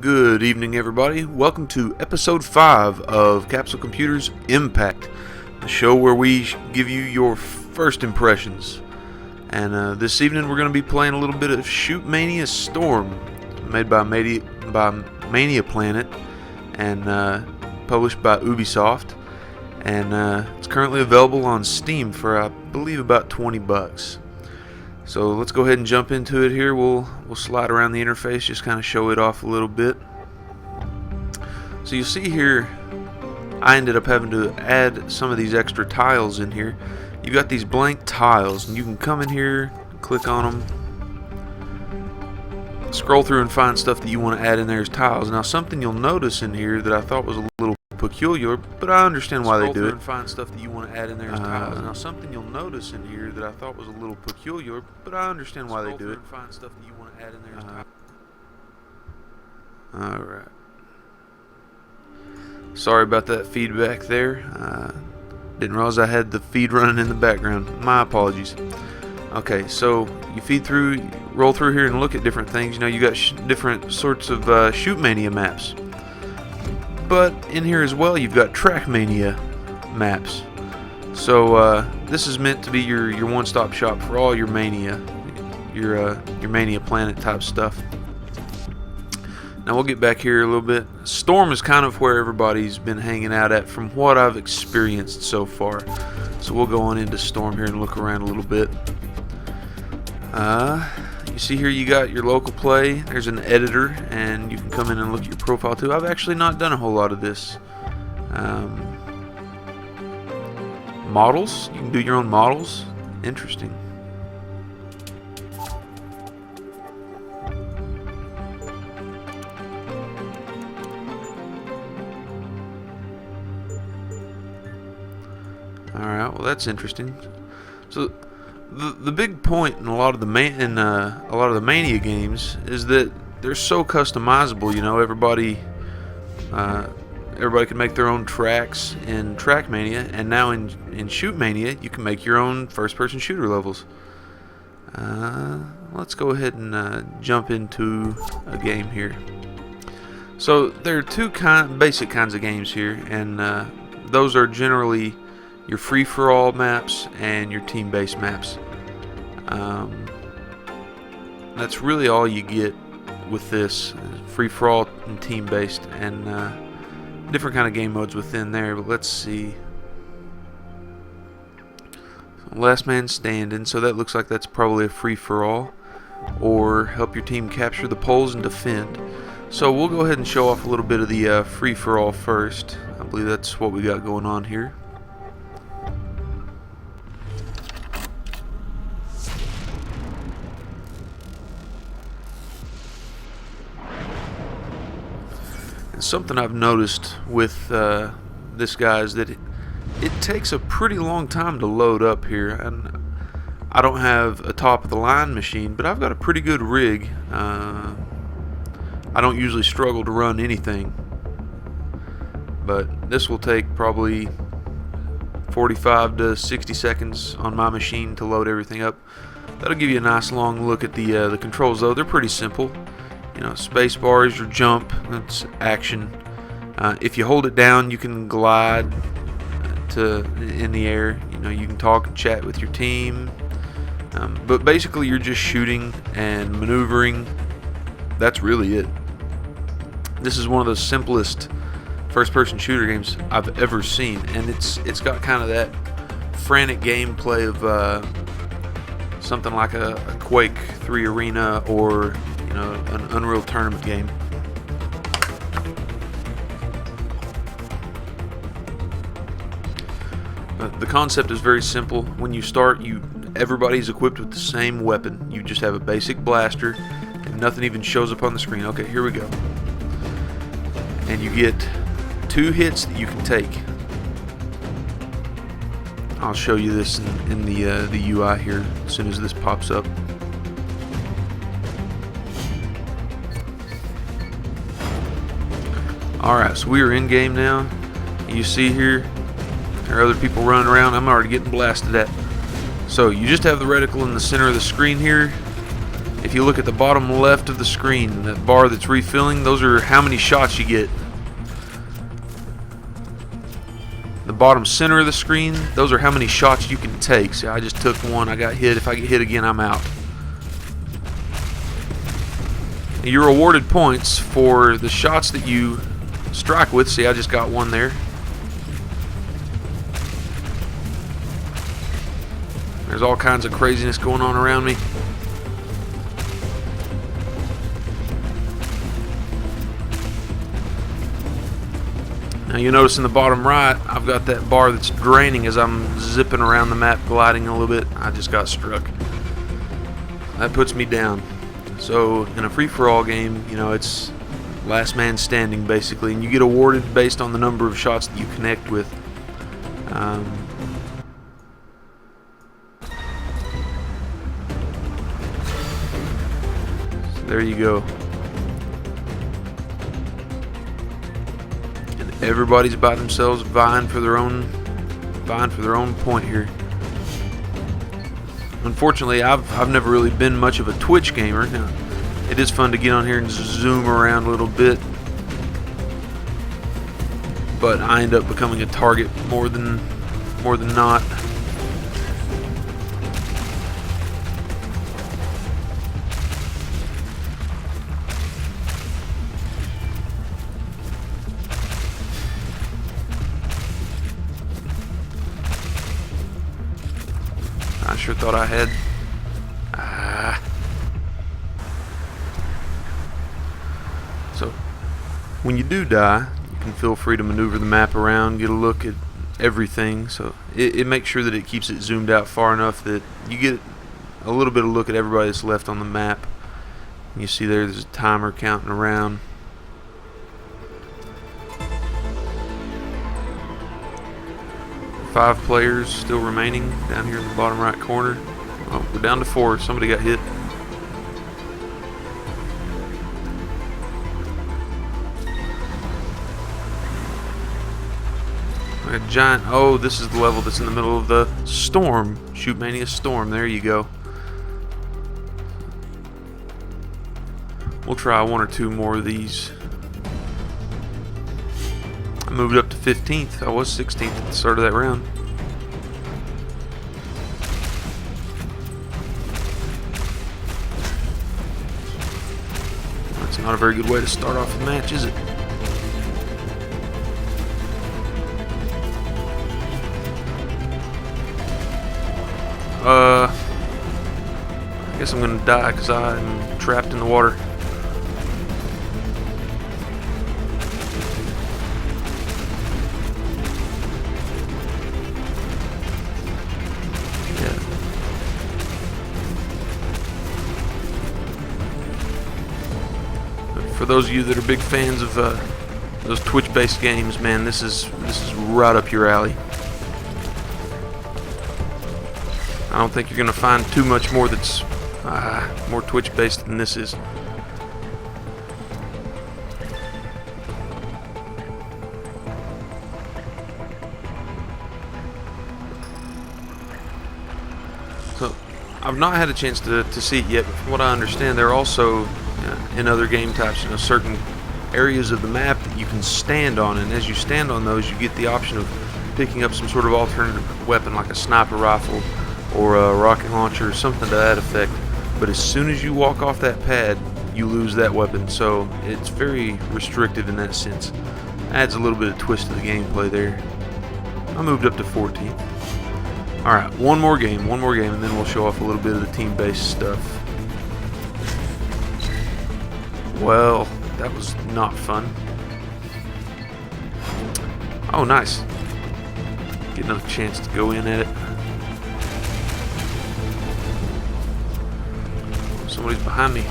Good evening, everybody. Welcome to episode 5 of CapsuleComputers Impact, the show where we give you your first impressions. And this evening we're going to be playing a little bit of ShootMania Storm, made by Mania Planet and published by Ubisoft. And it's currently available on Steam for, I believe, about $20. So let's go ahead and jump into it here. We'll slide around the interface, just kind of show it off a little bit. So you see here, I ended up having to add some of these extra tiles in here. You got these blank tiles, and you can come in here, click on them, scroll through and find stuff that you want to add in there as tiles. Now, something you'll notice in here that I thought was a little peculiar, but I understand why they do it. Find stuff that you want to add in there as tiles. Now, something you'll notice in here that I thought was a little peculiar, but I understand why they do it. Find stuff that you want to add in there as tiles. All right. Sorry about that feedback there. Didn't realize I had the feed running in the background. My apologies. Okay, so you feed through, roll through here, and look at different things. You know, you got different sorts of ShootMania maps. But in here as well, you've got TrackMania maps. So this is meant to be your one-stop shop for all your Mania, your Mania Planet type stuff. Now we'll get back here a little bit. Storm is kind of where everybody's been hanging out at, from what I've experienced so far. So we'll go on into Storm here and look around a little bit. You see here you got your local play. There's an editor, and you can come in and look at your profile too. I've actually not done a whole lot of this. Models, you can do your own models. Interesting. Alright, well that's interesting. So the big point in a lot of the Mania games is that they're so customizable. You know, everybody can make their own tracks in TrackMania, and now in ShootMania you can make your own first-person shooter levels. Let's go ahead and jump into a game here. So there are two basic kinds of games here, and those are generally your free-for-all maps and your team-based maps. That's really all you get with this, free-for-all and team-based, and different kind of game modes within there. But let's see. Last man standing, so that looks like that's probably a free-for-all, or help your team capture the poles and defend. So we'll go ahead and show off a little bit of the free-for-all first. I believe that's what we got going on here. Something I've noticed with this guy is that it takes a pretty long time to load up here, and I don't have a top-of-the-line machine, but I've got a pretty good rig. I don't usually struggle to run anything, but this will take probably 45 to 60 seconds on my machine to load everything up. That'll give you a nice long look at the controls, though. They're pretty simple. You know, space bar is your jump, that's action. If you hold it down, you can glide in the air. You know, you can talk and chat with your team. But basically, you're just shooting and maneuvering. That's really it. This is one of the simplest first-person shooter games I've ever seen, and it's got kind of that frantic gameplay of something like a Quake 3 Arena, or you know, an Unreal Tournament game. The concept is very simple. When you start, everybody's equipped with the same weapon. You just have a basic blaster, and nothing even shows up on the screen. Okay, here we go. And you get 2 hits that you can take. I'll show you this in the UI here as soon as this pops up. Alright, so we are in game now. You see here, there are other people running around. I'm already getting blasted at. So you just have the reticle in the center of the screen here. If if you look at the bottom left of the screen, that bar that's refilling, those are how many shots you get. The bottom center of the screen, those are how many shots you can take. See, I just took one, I got hit. If I get hit again, I'm out. You're awarded points for the shots that you strike with. See, I just got one there. There's all kinds of craziness going on around me. Now you'll notice in the bottom right, I've got that bar that's draining as I'm zipping around the map, gliding a little bit. I just got struck. That puts me down. So in a free-for-all game, you know, it's last man standing basically, and you get awarded based on the number of shots that you connect with. So there you go. And everybody's by themselves, vying for their own point here. Unfortunately, I've never really been much of a Twitch gamer. Now, it is fun to get on here and zoom around a little bit, but I end up becoming a target more than not. I sure thought I had. So, when you do die, you can feel free to maneuver the map around, get a look at everything. So, it makes sure that it keeps it zoomed out far enough that you get a little bit of look at everybody that's left on the map. You see there's a timer counting around. Five players still remaining down here in the bottom right corner. Oh, we're down to 4. Somebody got hit. A giant. Oh, this is the level that's in the middle of the storm. ShootMania storm. There you go. We'll try one or two more of these. I moved up to 15th. I was 16th at the start of that round. That's not a very good way to start off a match, is it? I guess I'm gonna die because I'm trapped in the water. For those of you that are big fans of those Twitch-based games, man, this is right up your alley. I don't think you're gonna find too much more that's more Twitch-based than this is. So, I've not had a chance to see it yet, but from what I understand, there are also in other game types, you know, certain areas of the map that you can stand on, and as you stand on those, you get the option of picking up some sort of alternative weapon like a sniper rifle or a rocket launcher or something to that effect. But as soon as you walk off that pad, you lose that weapon, so it's very restrictive in that sense. Adds a little bit of twist to the gameplay there. I moved up to 14th. Alright, one more game, and then we'll show off a little bit of the team-based stuff. Well, that was not fun. Oh, nice. Get another chance to go in at it. Somebody's behind me.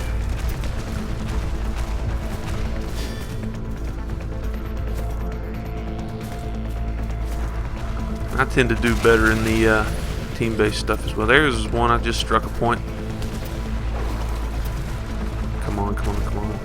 I tend to do better in the team-based stuff as well. There's one. I just struck a point. Come on, come on, come on.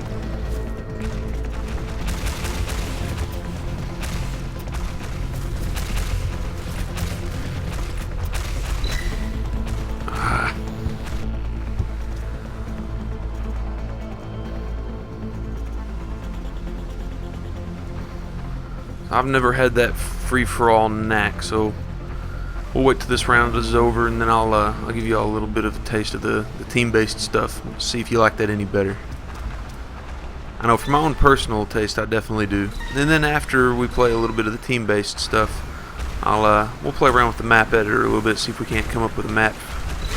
I've never had that free-for-all knack, so we'll wait till this round is over, and then I'll give you all a little bit of a taste of the team-based stuff. See if you like that any better. I know for my own personal taste, I definitely do. And then after we play a little bit of the team-based stuff, we'll play around with the map editor a little bit, see if we can't come up with a map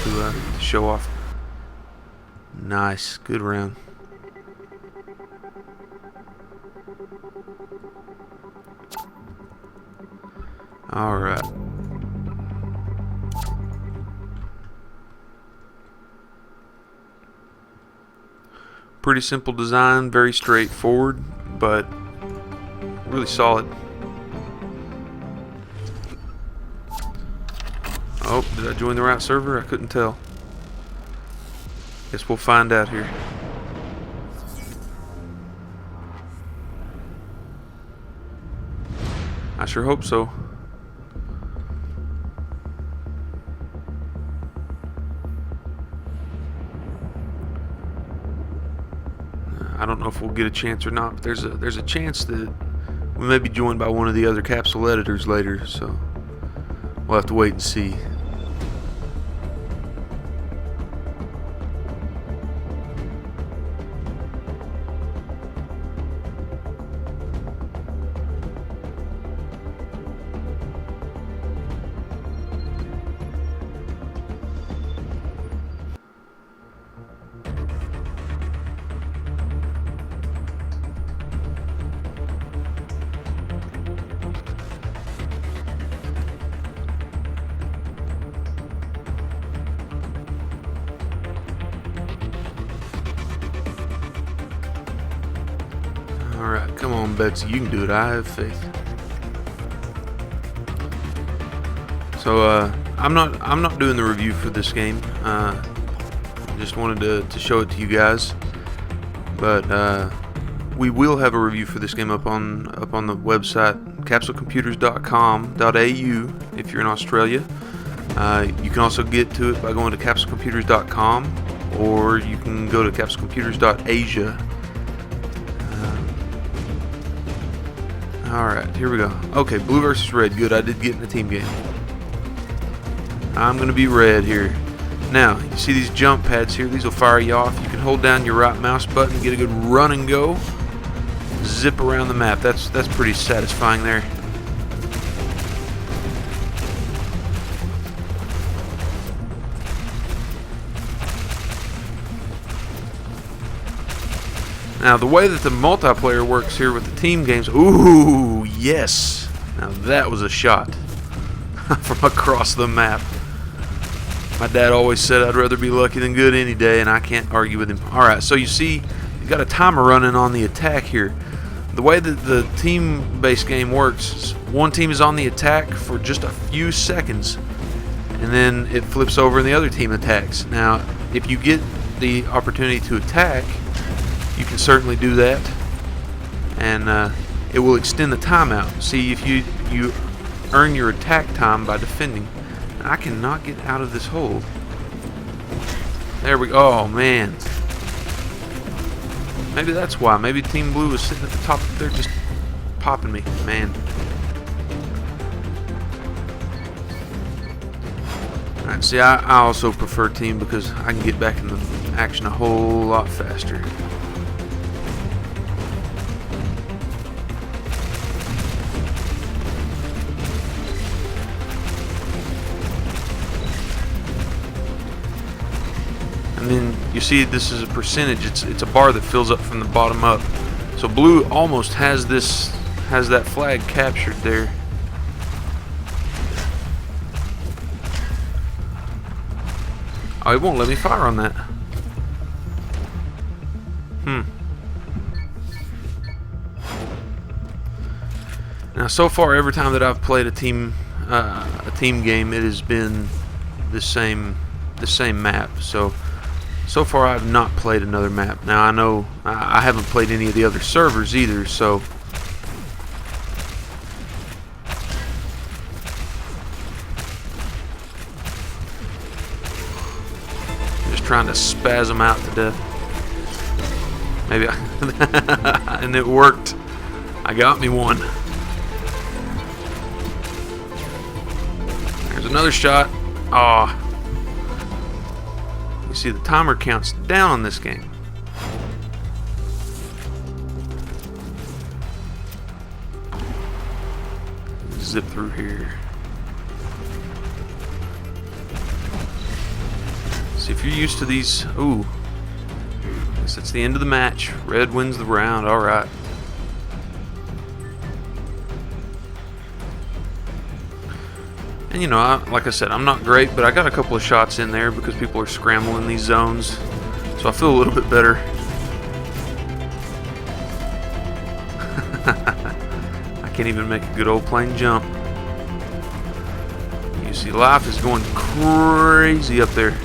to show off. Nice, good round. All right. Pretty simple design, very straightforward, but really solid. Oh, did I join the right server? I couldn't tell. Guess we'll find out here. I sure hope so. I don't know if we'll get a chance or not, but there's a chance that we may be joined by one of the other capsule editors later, so we'll have to wait and see. Alright, come on, Betsy, you can do it. I have faith. So, I'm not doing the review for this game. Just wanted to show it to you guys. But we will have a review for this game up on the website CapsuleComputers.com.au if you're in Australia. You can also get to it by going to CapsuleComputers.com, or you can go to CapsuleComputers.asia. Alright, here we go. Okay, blue versus red. Good, I did get in the team game. I'm going to be red here. Now, you see these jump pads here? These will fire you off. You can hold down your right mouse button, get a good run and go. Zip around the map. That's pretty satisfying there. Now, the way that the multiplayer works here with the team games, ooh, yes. Now, that was a shot from across the map. My dad always said I'd rather be lucky than good any day, and I can't argue with him. All right, so you see, you got a timer running on the attack here. The way that the team-based game works is one team is on the attack for just a few seconds, and then it flips over and the other team attacks. Now, if you get the opportunity to attack, you can certainly do that, and it will extend the timeout. See, if you earn your attack time by defending. And I cannot get out of this hole. There we go. Oh, man. Maybe that's why. Maybe Team Blue was sitting at the top. They're just popping me. Man. Alright, see, I also prefer Team because I can get back in the action a whole lot faster. And then you see this is a percentage. It's a bar that fills up from the bottom up. So blue almost has that flag captured there. Oh, it won't let me fire on that. Now, so far, every time that I've played a team game, it has been the same map. So far, I've not played another map. Now, I know I haven't played any of the other servers either, so just trying to spaz them out to death. Maybe and it worked. I got me one. another shot. Ah. You see the timer counts down on this game. Zip through here. See if you're used to these. Ooh. Guess that's the end of the match. Red wins the round. Alright. And you know, like I said, I'm not great, but I got a couple of shots in there because people are scrambling these zones. So I feel a little bit better. I can't even make a good old plane jump. You see, life is going crazy up there.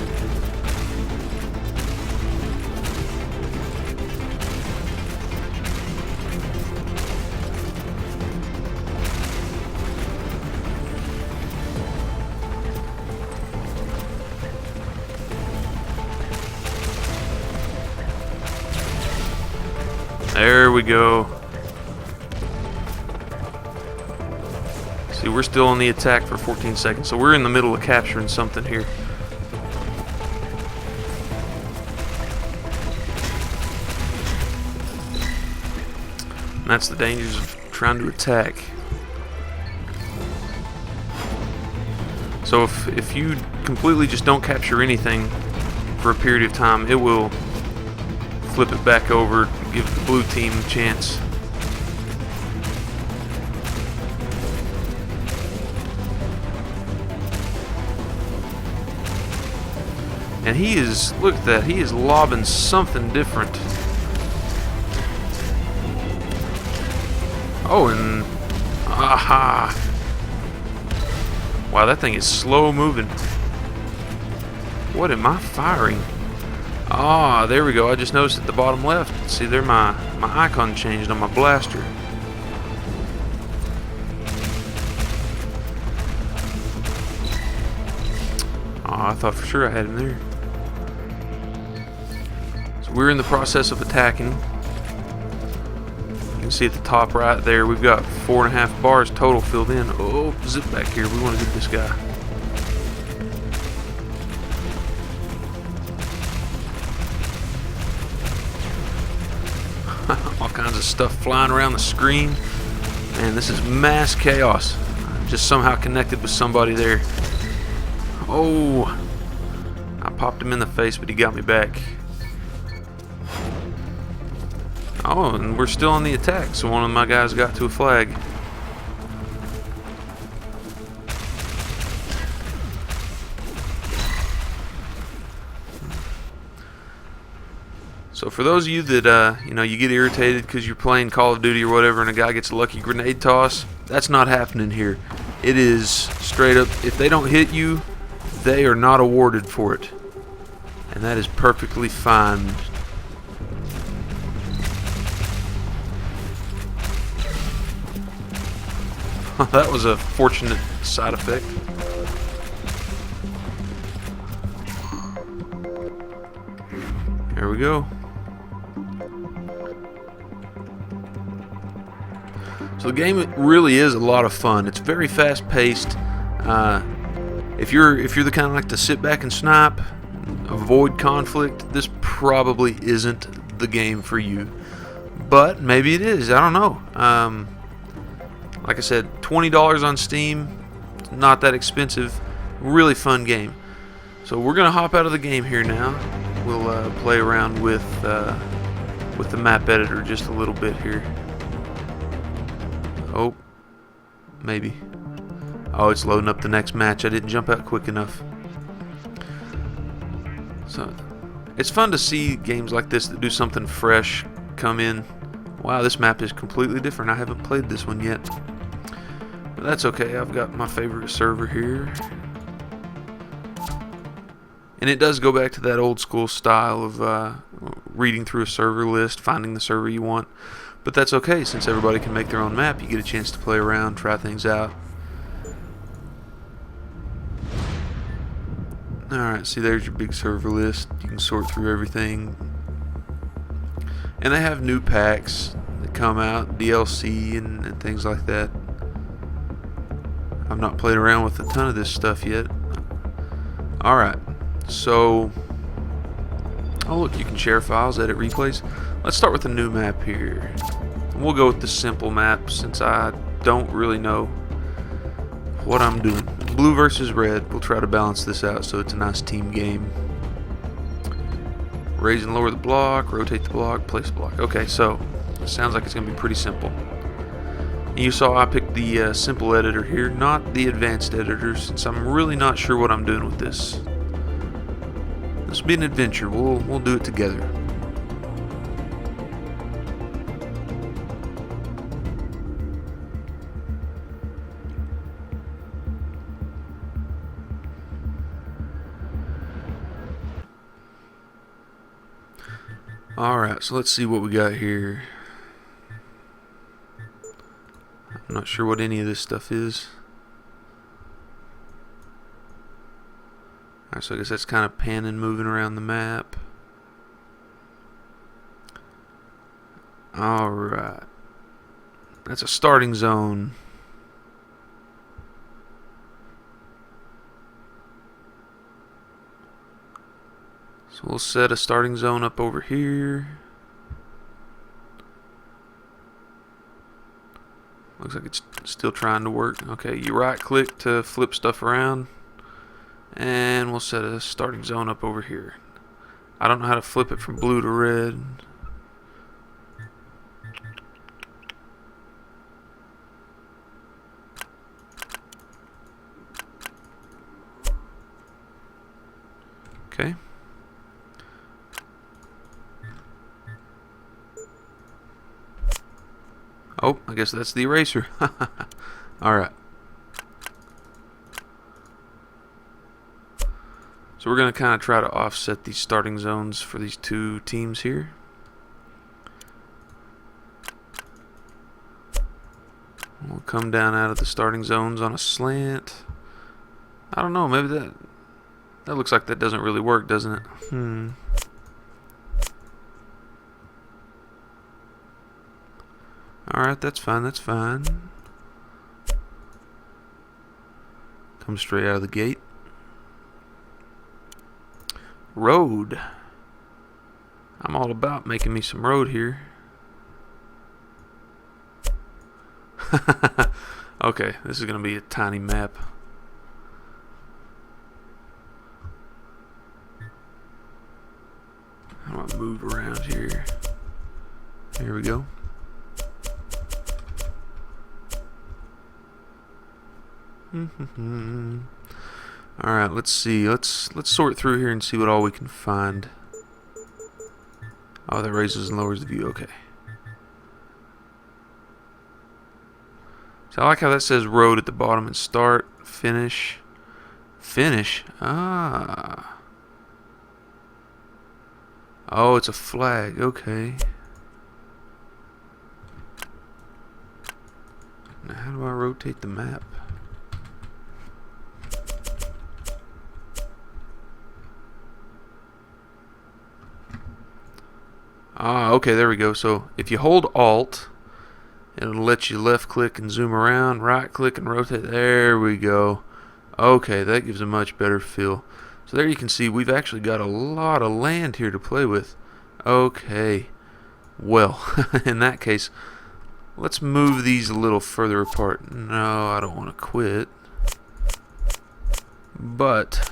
There we go. See, we're still on the attack for 14 seconds, so we're in the middle of capturing something here. And that's the dangers of trying to attack. So if you completely just don't capture anything for a period of time, it will flip it back over, give the blue team a chance. And he is, look at that, he is lobbing something different. Oh, and aha. Wow, that thing is slow moving. What am I firing? Ah, there we go. I just noticed at the bottom left. See there, my icon changed on my blaster. Oh, I thought for sure I had him there. So we're in the process of attacking. You can see at the top right there, we've got 4.5 bars total filled in. Oh, zip back here. We want to get this guy. All kinds of stuff flying around the screen. Man, this is mass chaos. Just somehow connected with somebody there. Oh, I popped him in the face, but he got me back. Oh, and we're still on the attack, so one of my guys got to a flag. So for those of you that you know, you get irritated because you're playing Call of Duty or whatever and a guy gets a lucky grenade toss, that's not happening here. It is straight up, if they don't hit you, they are not awarded for it. And that is perfectly fine. That was a fortunate side effect. Here we go. So the game really is a lot of fun. It's very fast-paced. If you're the kind of like to sit back and snipe, avoid conflict, this probably isn't the game for you. But maybe it is. I don't know. Like I said, $20 on Steam, not that expensive. Really fun game. So we're gonna hop out of the game here now. We'll play around with the map editor just a little bit here. Oh, maybe. Oh, it's loading up the next match. I didn't jump out quick enough. So it's fun to see games like this that do something fresh come in. Wow, this map is completely different. I haven't played this one yet. But that's okay. I've got my favorite server here. And it does go back to that old school style of reading through a server list, finding the server you want. But that's okay, since everybody can make their own map. You get a chance to play around, try things out. Alright, see, there's your big server list. You can sort through everything. And they have new packs that come out, DLC and things like that. I've not played around with a ton of this stuff yet. Alright, so... oh look, you can share files, edit replays. Let's start with a new map here. We'll go with the simple map since I don't really know what I'm doing. Blue versus red. We'll try to balance this out so it's a nice team game. Raise and lower the block, rotate the block, place the block. Okay, so it sounds like it's going to be pretty simple. You saw I picked the simple editor here, not the advanced editor, since I'm really not sure what I'm doing with this. This will be an adventure. We'll do it together. Alright, so let's see what we got here. I'm not sure what any of this stuff is. Alright, so I guess that's kind of panning, moving around the map. Alright. That's a starting zone. So we'll set a starting zone up over here. Looks like it's still trying to work. Okay, you right click to flip stuff around. And we'll set a starting zone up over here. I don't know how to flip it from blue to red. Okay. Oh, I guess that's the eraser. Alright. So we're going to kind of try to offset these starting zones for these two teams here. We'll come down out of the starting zones on a slant. I don't know, maybe that looks like that doesn't really work, doesn't it? Alright, that's fine, that's fine. Come straight out of the gate. Road. I'm all about making me some road here. Okay, this is going to be a tiny map. I'm going to move around here. Here we go. Alright, let's see. Let's sort through here and see what all we can find. Oh, that raises and lowers the view. Okay. So I like how that says road at the bottom and start, finish. Finish? Ah. Oh, it's a flag. Okay. Now, how do I rotate the map? Ah, okay, there we go. So if you hold Alt, it'll let you left click and zoom around, right click and rotate. There we go. Okay, that gives a much better feel. So there you can see we've actually got a lot of land here to play with. Okay. Well, in that case, let's move these a little further apart. No, I don't want to quit. But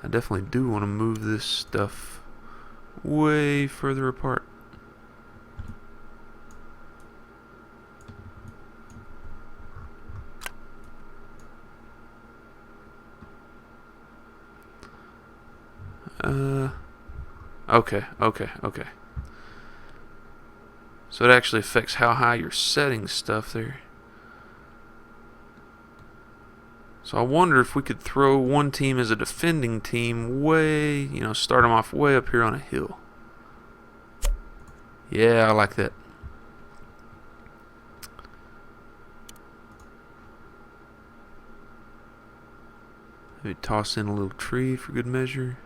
I definitely do want to move this stuff way further apart. Okay. So it actually affects how high you're setting stuff there. So I wonder if we could throw one team as a defending team way, start them off way up here on a hill. Yeah, I like that. Maybe toss in a little tree for good measure.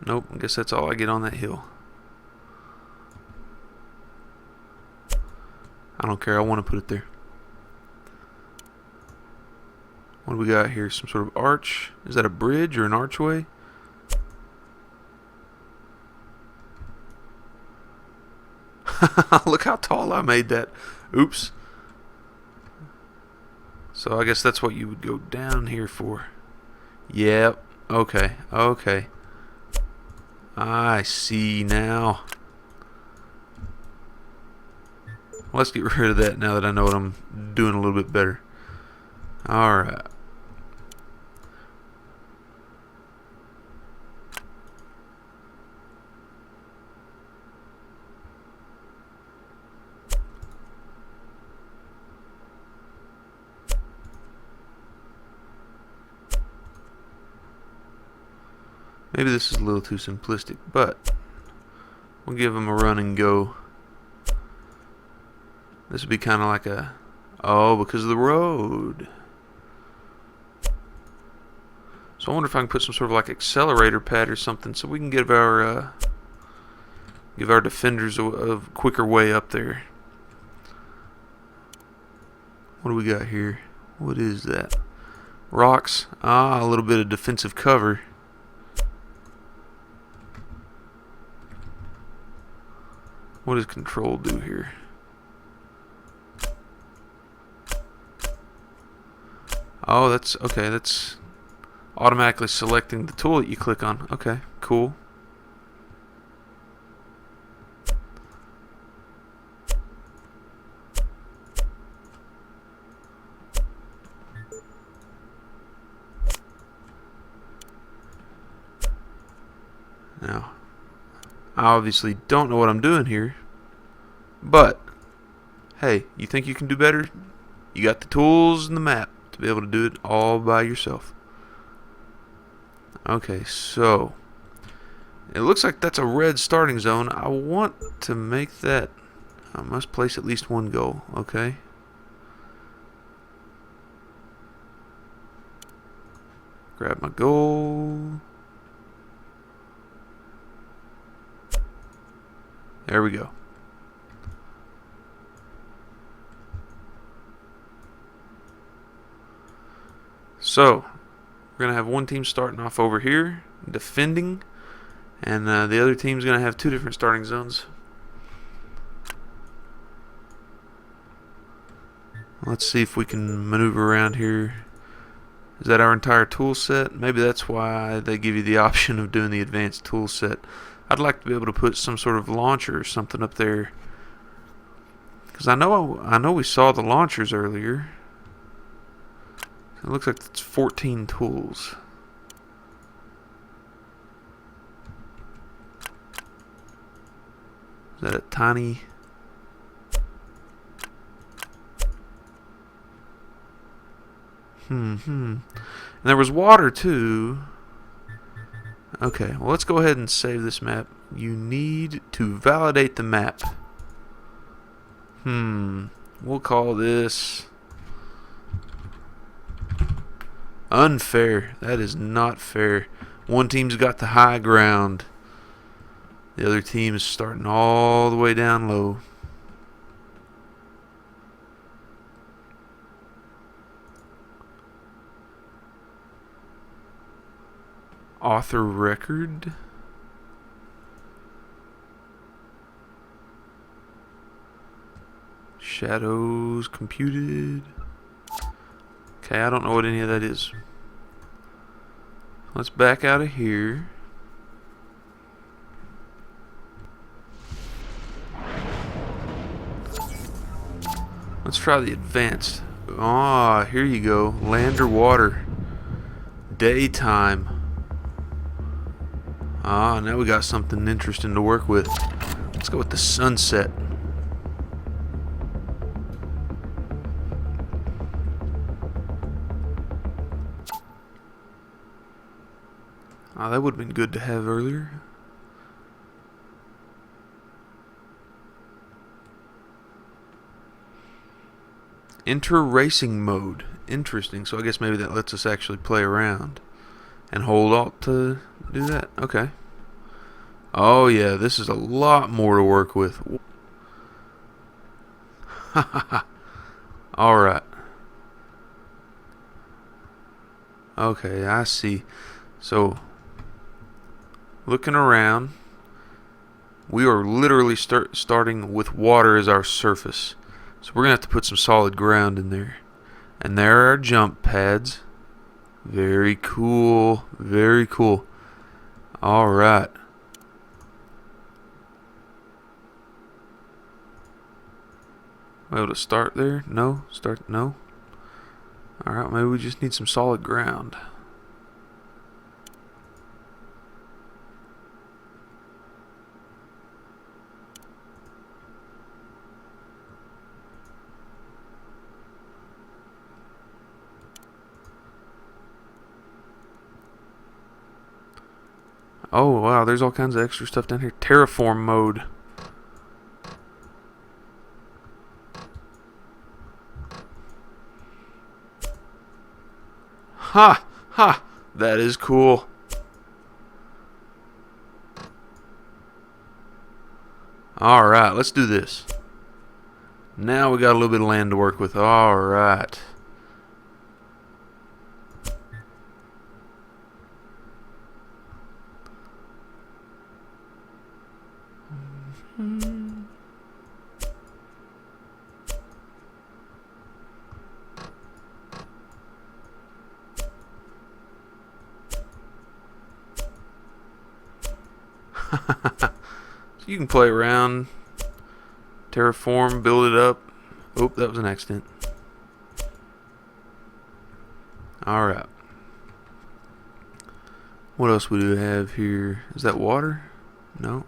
Nope, I guess that's all I get on that hill. I don't care, I want to put it there. What do we got here? Some sort of arch? Is that a bridge or an archway? Look how tall I made that. Oops. So I guess that's what you would go down here for. Yep. Okay. Okay. I see now. Let's get rid of that now that I know what I'm doing a little bit better. Alright. Maybe this is a little too simplistic, but we'll give them a run and go. This would be kind of like a... Oh, because of the road. So I wonder if I can put some sort of like accelerator pad or something so we can give our defenders a quicker way up there. What do we got here? What is that? Rocks. Ah, a little bit of defensive cover. What does control do here? Oh, that's okay. That's automatically selecting the tool that you click on. Okay, cool. Now, I obviously don't know what I'm doing here, but hey, you think you can do better? You got the tools and the map to be able to do it all by yourself. Okay, so it looks like that's a red starting zone. I want to make that... I must place at least one goal. Okay. Grab my goal. There we go. So, we're going to have one team starting off over here, defending, and the other team's going to have two different starting zones. Let's see if we can maneuver around here. Is that our entire tool set? Maybe that's why they give you the option of doing the advanced tool set. I'd like to be able to put some sort of launcher or something up there, because I know we saw the launchers earlier. It looks like it's 14 tools. Is that a tiny... And there was water too. Okay, well, let's go ahead and save this map. You need to validate the map. We'll call this unfair. That is not fair. One team's got the high ground. The other team is starting all the way down low. Author record. Shadows computed. Okay, I don't know what any of that is. Let's back out of here. Let's try the advanced. Ah, here you go. Land or water. Daytime. Ah, now we got something interesting to work with. Let's go with the sunset. Ah, that would have been good to have earlier. Enter racing mode. Interesting. So I guess maybe that lets us actually play around. And hold Alt to do that. Okay. Oh yeah, this is a lot more to work with. Alright. Okay, I see. So, looking around, we are literally starting with water as our surface. So we're going to have to put some solid ground in there. And there are our jump pads. Very cool. Very cool. Alright. Able to start there? No? Start? No? Alright, maybe we just need some solid ground. Oh, wow, there's all kinds of extra stuff down here. Terraform mode. Ha! Ha! That is cool. Alright, let's do this. Now we got a little bit of land to work with. Alright. So you can play around, terraform, build it up. Oh, that was an accident. Alright. What else we do have here? Is that water? No.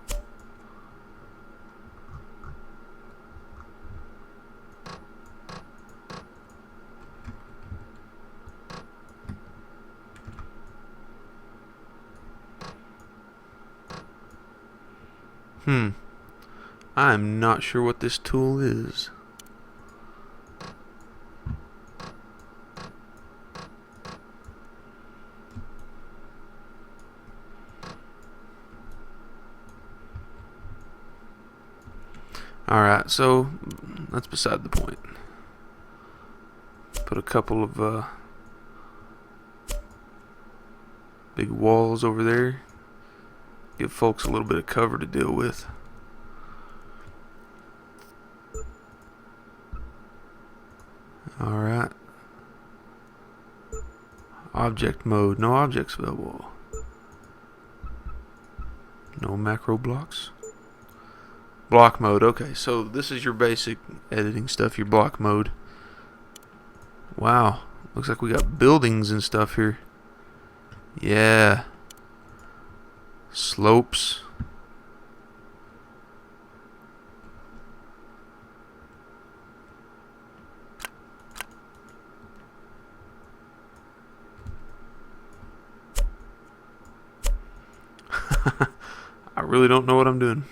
I'm not sure what this tool is. Alright, so that's beside the point. Put a couple of big walls over there. Give folks a little bit of cover to deal with. Alright. Object mode. No objects available. No macro blocks. Block mode. Okay, so this is your basic editing stuff, your block mode. Wow. Looks like we got buildings and stuff here. Yeah. Slopes. I really don't know what I'm doing.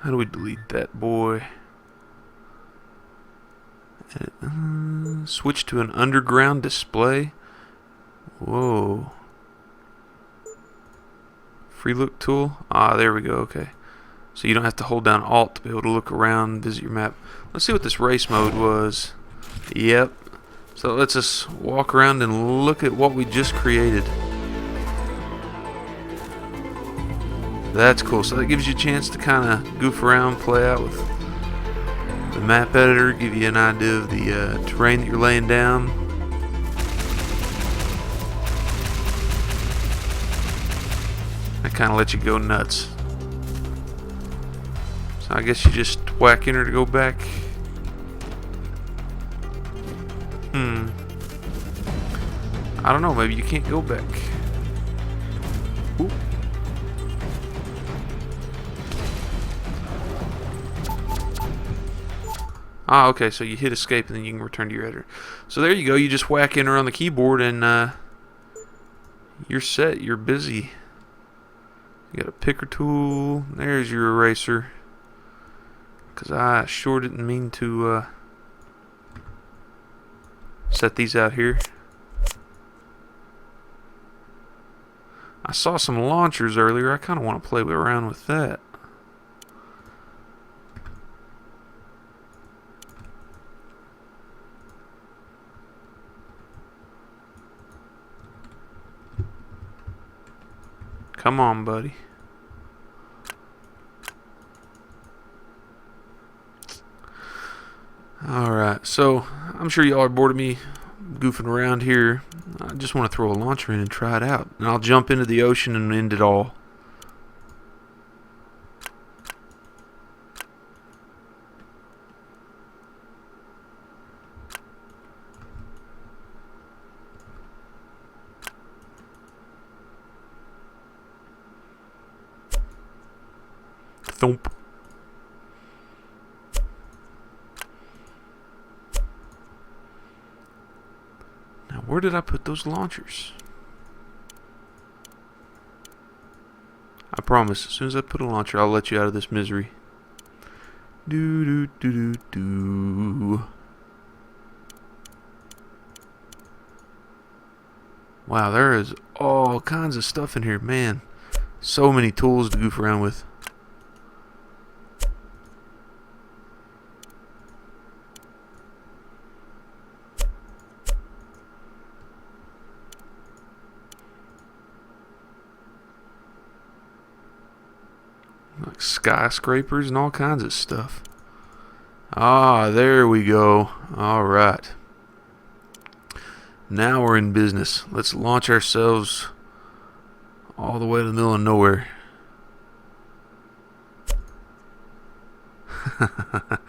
How do we delete that boy? Switch to an underground display. Whoa. Free look tool. Ah, there we go. Okay. So you don't have to hold down Alt to be able to look around, visit your map. Let's see what this race mode was. Yep. So it lets us walk around and look at what we just created. That's cool. So that gives you a chance to kind of goof around, play out with the map editor, give you an idea of the terrain that you're laying down. That kind of lets you go nuts. So I guess you just whack enter to go back. I don't know, maybe you can't go back. Ooh. Ah, okay, so you hit escape and then you can return to your editor. So there you go, you just whack enter on the keyboard and you're set, you're busy. You got a picker tool, there's your eraser. Because I sure didn't mean to set these out here. I saw some launchers earlier, I kind of want to play around with that. Come on, buddy. Alright, so I'm sure y'all are bored of me goofing around here. I just want to throw a launcher in and try it out. And I'll jump into the ocean and end it all. Thump. Now, where did I put those launchers? I promise, as soon as I put a launcher, I'll let you out of this misery. Do do do do do. Wow, there is all kinds of stuff in here, man. So many tools to goof around with. Like skyscrapers and all kinds of stuff. Ah, there we go. Alright. Now we're in business. Let's launch ourselves all the way to the middle of nowhere. Let's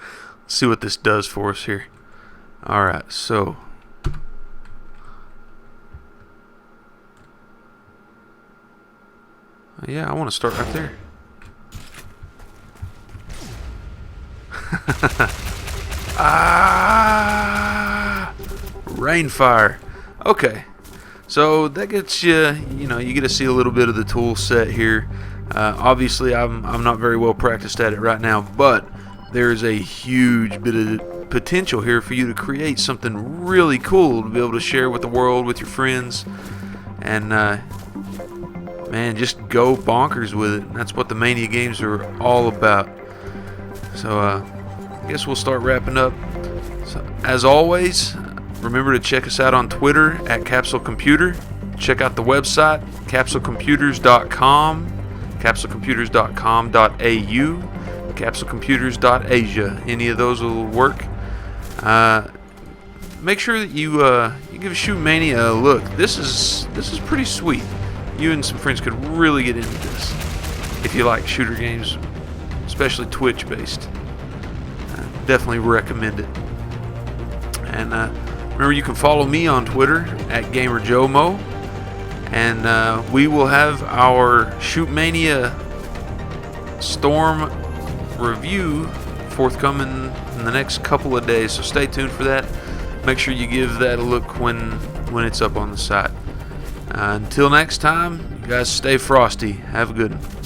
see what this does for us here. Alright, so yeah, I want to start right there. Ah, rainfire. Okay, so that gets you. You get to see a little bit of the tool set here. Obviously, I'm not very well practiced at it right now, but there's a huge bit of potential here for you to create something really cool to be able to share with the world, with your friends, and man, just go bonkers with it. That's what the Mania games are all about. So I guess we'll start wrapping up. So, as always, remember to check us out on Twitter at CapsuleComputer. Check out the website, CapsuleComputers.com, CapsuleComputers.com.au, CapsuleComputers.asia. Any of those will work. Make sure that you give ShootMania a look. This is pretty sweet. You and some friends could really get into this if you like shooter games, especially Twitch based. Definitely recommend it. And remember, you can follow me on Twitter at GamerJoeMo, and we will have our ShootMania Storm review forthcoming in the next couple of days, so stay tuned for that. Make sure you give that a look when it's up on the site. Until next time, you guys stay frosty. Have a good one.